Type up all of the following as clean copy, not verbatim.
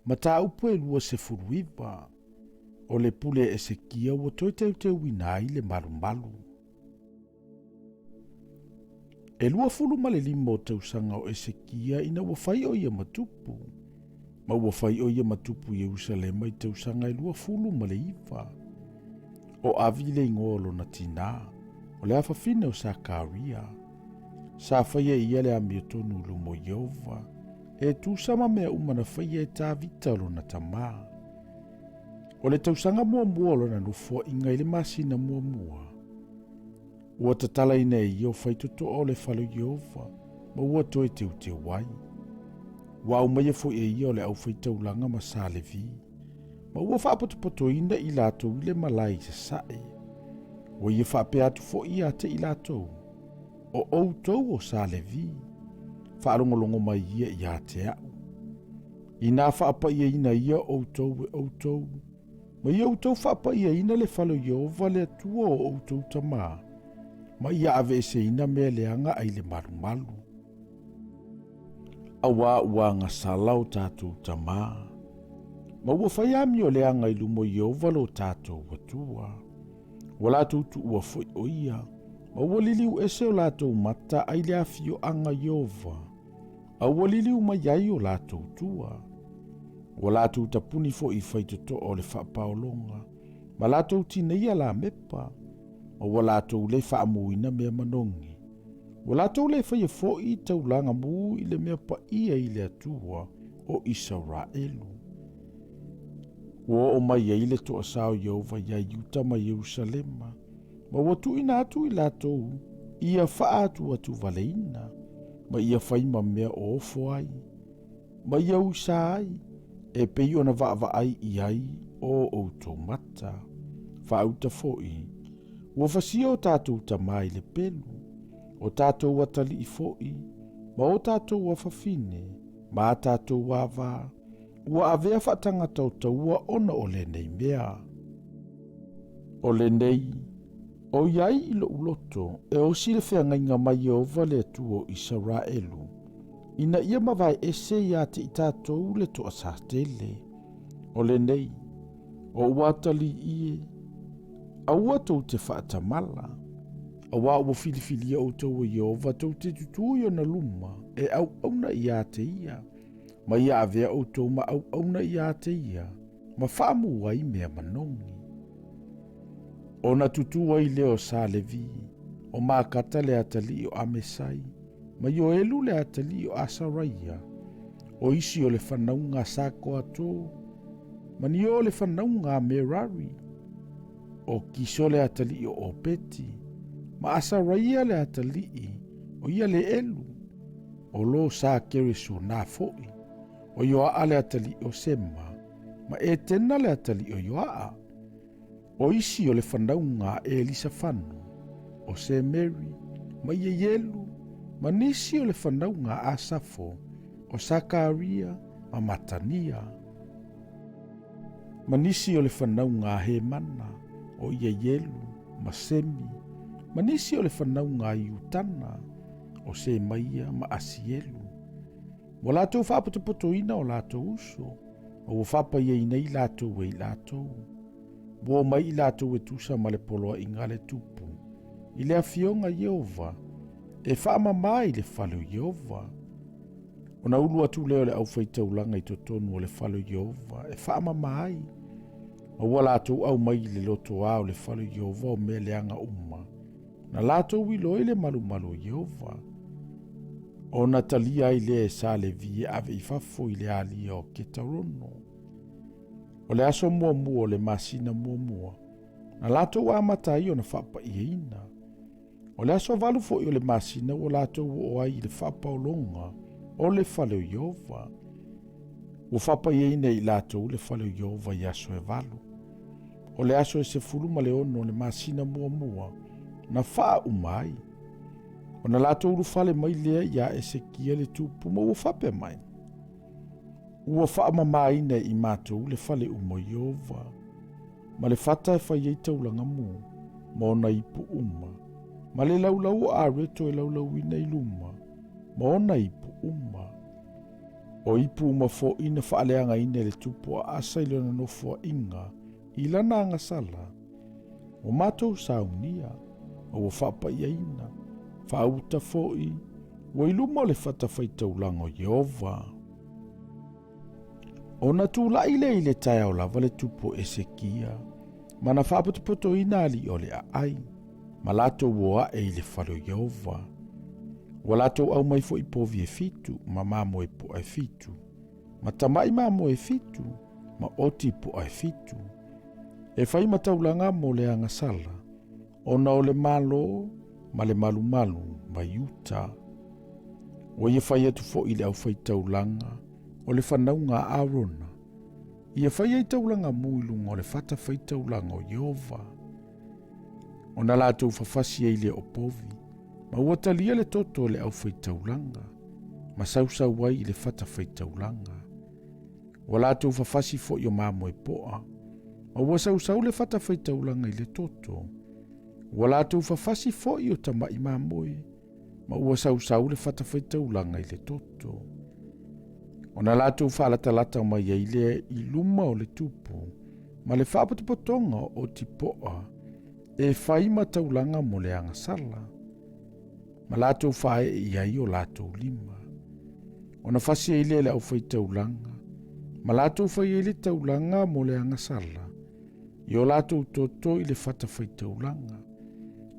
Mata upu e lua se furuiva. O le pule Esekia ua toe teu ina ai le malumalu. E lua fulu ma le lima o tausanga o Esekia ina ua fai o ia matupu. Ma ua fai o ia matupu Yerusalema i tausanga e lua fulu ma le iwa. O avi le ingolo na tina. O le afafine o Sakaria. Sa faia ia le amiotonu lumo Yehova. E tu sama mea umana faia e ta vita lo na tamaa. O le tausanga mua lo na nufo inga ile masina mua. Ua tatala ina e io faitoto o le falo Yehova. Ma ua toe te wai. Wa umaia fo e io le au faitaulanga ma sa levi. Ma ua whaapoto ina i lato ile malai se sae. Ua ia whaapea atu fo i ate i lato. O outou o sa levi. Whaalongolongo mai ia i ate au. Ina whaapa ia ina ia outou e outou. Ma ia outou whaapa ia ina le falo Yehova le atua o outou tamaa. Ma ia ave se ina mea leanga ai le malu. Awa ua nga salau tātou tamaa. Ma ua whaiami o leanga i lumo Yehova lo tātou watua. Wala tutu ua foi o ia. Ma ua liliu ese o lātou mata ai le afio anga Yehova. A ua liliu mai o lātou tua. Ua lātou tapuni fo i whaitoto o le whaapaolonga. Ma lātou tina ia la mepa. Ma ua lātou le whaamuina mea manongi. Ua lātou le whaia fo i taulanga mu i le mea pa ia i le atua o Israelu. Ua o mai i le toa sao Yehova ia iuta ma Yerusalema. Ma ua tu ina atu i lātou ia wha atu valeina. Ma ia whaima mea o ofo ai. Ma ia usa ai. E pei ona va ai i ai o outou mata. Whauta foi. Ua whasia o tātou tamai le pelu. O tātou watali i foi. Ma o tātou wafafine. Ma tātou wava. Ua avea whatanga tautaua ona o le nei mea. O le nei. O iai i lo uloto. E o sile whengainga mai Yehova le atuo Israelu. Ina ia mawai ese ia te i tātou le toa sātele. O le nei. O watali ie. A watou te whaatamala. A wā ua filifilia o tau Yehova tau te tutuio na luma. E au auna ia te ia. Ma ia avea o tau ma au auna ia te ia. Ma whaamu wai mea manongi. O na tutua i leo sa levi. O mākata le atali o amesai. Ma yo elu le atali o asaraia. O isi o le whanaunga sako ato. Ma ni o le whanaunga merari. O kiso le atali o opeti. Ma asaraia le atali o ia le elu. O lo sa kere so na foi. O yo a le atali o sema. Ma e tena le atali o yo a. O isi o le whanaunga e Elisa whanu. O se Mary. Ma ia yelu. Ma nisi o le whanaunga a Safo. O Sakaria. Ma Matania. Ma nisi o le whanaunga a Hemana. O ia yelu. Ma Semi. Ma nisi o le whanaunga a Iutana. O se Maia ma Asielu. Wa lātou whaapotopotoina o lātou uso. O whapa ia ina i lātou e i lātou. Wo mai i lātou e tusa ma le poloa i ngale tupu. I le afionga Yehova. E whaama mai le whalo Yehova. O na ulu atu leo le au whaitaulanga i totonu o le whalo Yehova. E whaama mai. Ma ua lātou au mai le loto au le whalo Yehova o me leanga umma. Na lātou wiloi le malu Yehova. O na talia i le sa le vie ave i fafo i le alia o Ketarono. O le aso mua o le masina mua. Na lātou amatai o na whapa i eina. O le aso valu fo i o le masina o lātou o ai le whapa o longa o le whale o Yehova. O whapa i eina i lātou le whale o Yehova i aso e valu. O le aso e se fulu ma le ono le masina mua. Na wha umai. O na lātou urufale mai lea ia Esekia le tupu ma ua whape mai. Ua wha mamaina i mātou le whale umo Yehova. Ma le whata e whai ei taulanga mu. Ma ona ipu uma. Ma le laulau a reto e laulau ina i luma. Ma ona ipu uma. O ipu mafo ina whaaleanga ina le tupu a asailo na Nofoaiga I lana angasala. O mātou saunia, o whapaiaina, whauta fo'i, o iluma le whatawhaitaulango Yehova. O na tūlai le tai o lava le tupu Esekia, mana whapato ina ali o le ai, ma lātou woa e le whalo Yehova. Wa lātou au mai fo I povi e fitu, ma mamo e po e fitu, ma tamai mamo e fitu, ma oti po e fitu. E whai mataulanga mo le angasala, ona o le malo, ma le malu ma yuta. O ia whai atu fo I le au Faitauina, o le whanaunga Arona. Ia whai ai taulanga muilunga o le whata Faitauina o Yehova. O na lātou whawhasi e le opovi, ma uatalia le toto le au Faitauina, ma sausau wai I le whata Faitauina. O lātou whawhasi fo I o mamo e poa, ma ua sausau le whata Faitauina I le toto. Ua lātou whawhasi fo I o tamai mamoe, ma ua sausau le whata Faitauina I le toto. O na lātou whaalatalata mai ai le I luma o le tupu, ma le whaapatopotonga o tipoa, e whai mataulanga mo le angasala. Ma lātou whae I ai o lātou lima. O na whasi ai le au Faitauina, ma lātou whai ai le taulanga mo le angasala. I o lātou toto I le whata Faitauina,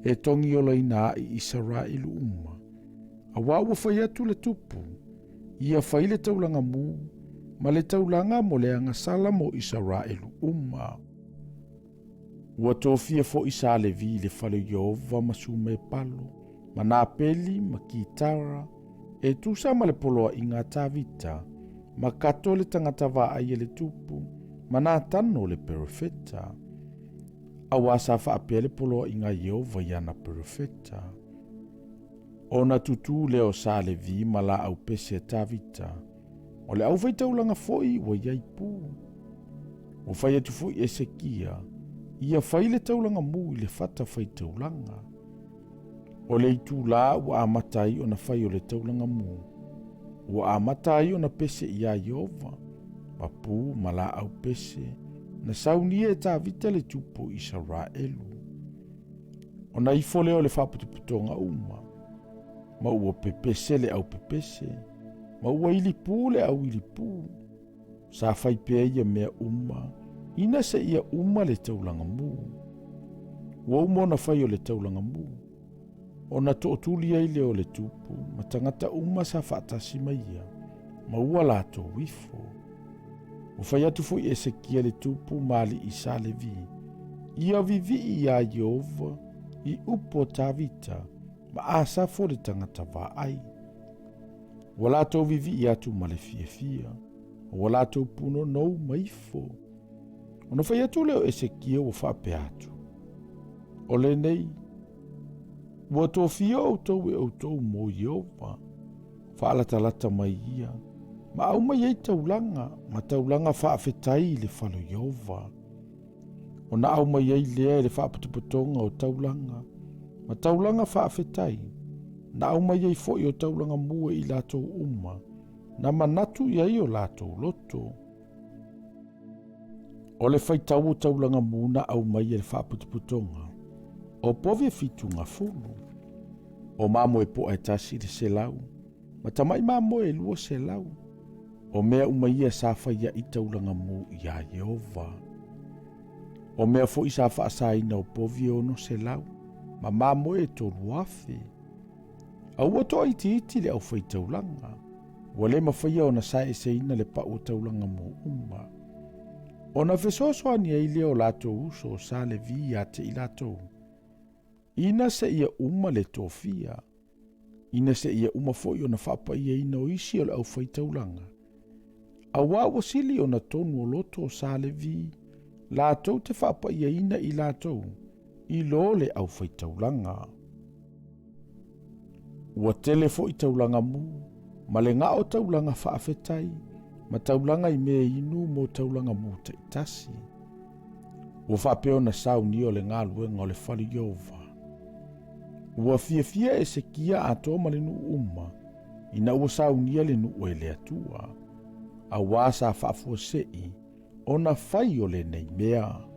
e tongi o laina I Israel uma. A wāua whai atu le tupu, ia whai le taulanga mū, ma le taulanga mo le angasala mo Israel uma. Ua tōwhia fo Isa le vi le whale Yehova masume palo, ma nā peli, ma kitara, e tūsa ma le poloa I ngā tāvita, ma kato le tangata wā ai le tupu, ma nā tano le perofeta. Awa sa whaapea le poloa I ngā Yehova iana perofeta. O na tutu leo sa le vi ma la au pese tāvita, o le au Faitauina foi wa iai pū. O whai atu foi Esekia, ia whai le taulanga mū I le whata Faitauina. O le itu la wa amatai o na whai o le taulanga mū. Wa amatai o na pese ia Yehova, ma pū ma la au pese, na saunia e tāvita le tupu Israelu. O na ifole o le whaputuputonga uma, ma ua pepese le au pepese, ma ua ilipu le au ilipu. Sa whai pea ia mea uma, ina se ia uma le taulanga mū. Ua uma na whai o le taulanga mū. O na tootuli ai leo le tupu, ma tangata uma sa whaatasi maia, ma ua lato wifo. O whai atu foi Esekia le tupu mali I sa le vi. Ia vivi ia Yehova, I upo tāvita, ma asa fo le tangata wā ai. Ua lato vivi ia tu ma le fia. Ua lato puno nou maifo. O na whai atu leo Esekia ua whape atu. O le nei, ua tōwhia o tau e o tau mo Yehova, whaalatalata mai ia, ma au mai ei taulanga, ma taulanga whaafetai le whalo Yehova. O na au mai ei lea le whaaputuputonga o taulanga, ma taulanga whaafetai, na au mai ei foi o taulanga mua I lātou uma, na manatu I ai o lātou loto. O le whaitau o taulanga muna au mai e le whaaputuputonga, o pove fitu ngā fulu. O mamo e po e tasi le selau, ma tamai mamo e lua selau. O mea umaia sa whaia I taulanga mū ia Yehova. O mea fo I sa whaasaina o povi ono selau, ma mamo e tolu afe. Au ato iti le au Faitauina, ua le mawhaia o na sa e seina le pa o taulanga mū uma. O na fesosoani ai leo lātou uso o sa le vi a te I lātou. Ina se ia uma le tōwhia. Ina se ia uma foi o na whapai ina o isi o le au Faitauina. A wawa sili o na tonu o loto o sa le vi, lātou te whapai ina I lātou, I lo le au Faitauina. Ua tele fo I taulanga mū, ma le ngā o taulanga whaafetai, ma taulanga I mea inu mo taulanga mū te itasi. Ua whapeo na sauni o le ngā luenga o le whali Yehova. Ua fia Esekia a tōma le nu uma, ina ua saunia le nu e le atua. auā sa faafuaseʻi ona fai o lenei mea.